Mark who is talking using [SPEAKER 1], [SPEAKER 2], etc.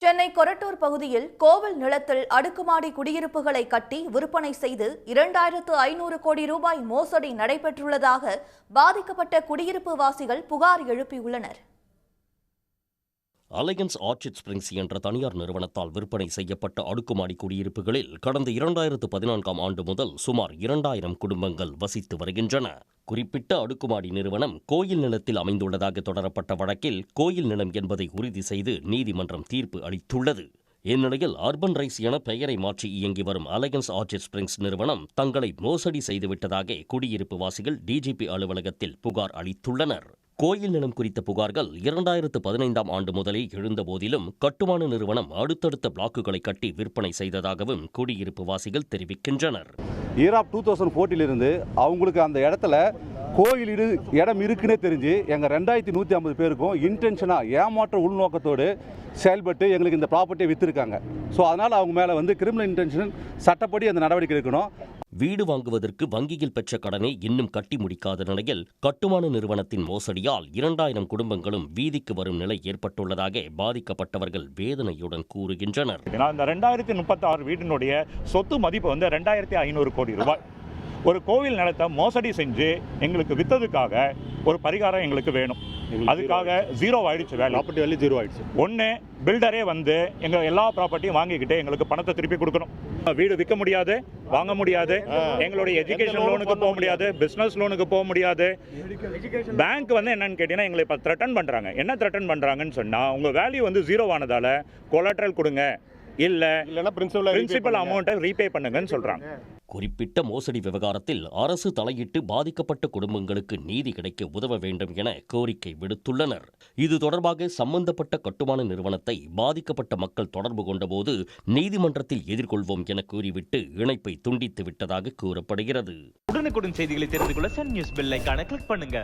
[SPEAKER 1] சென்னை கொரட்டூர் பகுதியில் கோவில் நிலத்தில் அடுக்குமாடி குடியிருப்புகளை கட்டி விற்பனை செய்து 2500 கோடி ரூபாய் மோசடி நடைபெற்றுள்ளதாக பாதிக்கப்பட்ட குடியிருப்பு வாசிகள் புகார் எழுப்பியுள்ளனர்.
[SPEAKER 2] அலையன்ஸ் ஆர்ச்சிட் ஸ்பிரிங்ஸ் என்ற தனியார் நிறுவனத்தால் விற்பனை செய்யப்பட்ட அடுக்குமாடி குடியிருப்புகளில் கடந்த 2014ஆம் ஆண்டு முதல் சுமார் 2000 குடும்பங்கள் வசித்து வருகின்றன. குறிப்பிட்ட அடுக்குமாடி நிறுவனம் கோயில் நிலத்தில் அமைந்துள்ளதாக தொடரப்பட்ட வழக்கில் கோயில் நிலம் என்பதை உறுதி செய்து நீதிமன்றம் தீர்ப்பு அளித்துள்ளது. இந்நிலையில் அர்பன் ரைஸ் என பெயரை மாற்றி இயங்கி வரும் அலையன்ஸ் ஆர்ச்சிட் ஸ்பிரிங்ஸ் நிறுவனம் தங்களை மோசடி செய்துவிட்டதாக குடியிருப்பு வாசிகள் டிஜிபி அலுவலகத்தில் புகார் அளித்துள்ளனர். கோயில் நிலம் குறித்த புகார்கள் 2015ஆம் ஆண்டு முதலே எழுந்த போதிலும் கட்டுமான நிறுவனம் அடுத்தடுத்த பிளாக்குகளை கட்டி விற்பனை செய்ததாகவும் குடியிருப்பு வாசிகள் தெரிவிக்கின்றனர்.
[SPEAKER 3] இயர் ஆஃப் 2014 அவங்களுக்கு அந்த இடத்துல கோயில் இடம் இருக்குன்னே தெரிஞ்சு எங்கள் 2150 பேருக்கும் இன்டென்ஷனாக ஏமாற்ற உள்நோக்கத்தோடு செயல்பட்டு எங்களுக்கு இந்த ப்ராப்பர்ட்டியை விற்றுருக்காங்க. ஸோ அதனால் அவங்க மேலே கிரிமினல் இன்டென்ஷன் சட்டப்படி அந்த நடவடிக்கை எடுக்கணும்.
[SPEAKER 2] வீடு வாங்குவதற்கு வங்கியில் பெற்ற கடனை இன்னும் கட்டி முடிக்காத நிலையில் கட்டுமான நிறுவனத்தின் மோசடியால் 2000 குடும்பங்களும் வீதிக்கு வரும் நிலை ஏற்பட்டுள்ளதாக பாதிக்கப்பட்டவர்கள் வேதனையுடன் கூறுகின்றனர்.
[SPEAKER 4] இந்த 2036 வீட்டினுடைய சொத்து மதிப்பு 2500 கோடி ரூபாய். ஒரு கோவில் நிலத்தை மோசடி செஞ்சு எங்களுக்கு வித்ததுக்காக ஒரு பரிகாரம் எங்களுக்கு வேணும். அதுக்காக ஜீரோ ஆயிடுச்சு, ப்ராப்பர்ட்டி வேல்யூ ஜீரோ ஆயிடுச்சு. ஒன்று, பில்டரே எங்கள் எல்லா ப்ராப்பர்ட்டியும் வாங்கிக்கிட்டு எங்களுக்கு பணத்தை திருப்பி கொடுக்கணும். வீடு விற்க முடியாது, வாங்க முடியாது, எங்களுடைய எஜுகேஷன் லோனுக்கு போக முடியாது, பிஸ்னஸ் லோனுக்கு போக முடியாது. பேங்க் என்னன்னு கேட்டீங்கன்னா எங்களை இப்போ த்ரெட்டன் பண்ணுறாங்க. என்ன த்ரெட்டன் பண்ணுறாங்கன்னு சொன்னால், உங்கள் வேல்யூ ஜீரோ ஆனதால் கொலாட்ரல் கொடுங்க, இல்லைன்னா பிரின்சிபல் அமௌண்ட்டை ரீபே பண்ணுங்கன்னு சொல்கிறாங்க.
[SPEAKER 2] குறிப்பிட்ட மோசடி விவகாரத்தில் அரசு தலையிட்டு பாதிக்கப்பட்ட குடும்பங்களுக்கு நீதி கிடைக்க உதவ வேண்டும் என கோரிக்கை விடுத்துள்ளனர். இது தொடர்பாக சம்பந்தப்பட்ட கட்டுமான நிறுவனத்தை பாதிக்கப்பட்ட மக்கள் தொடர்பு கொண்டபோது நீதிமன்றத்தில் எதிர்கொள்வோம் என கூறிவிட்டு இணைப்பை துண்டித்து விட்டதாக கூறப்படுகிறது.
[SPEAKER 5] உடனுக்குடன் செய்திகளை தெரிந்து கொள்ள சன் நியூஸ் பெல் ஐகானை கிளிக் பண்ணுங்க.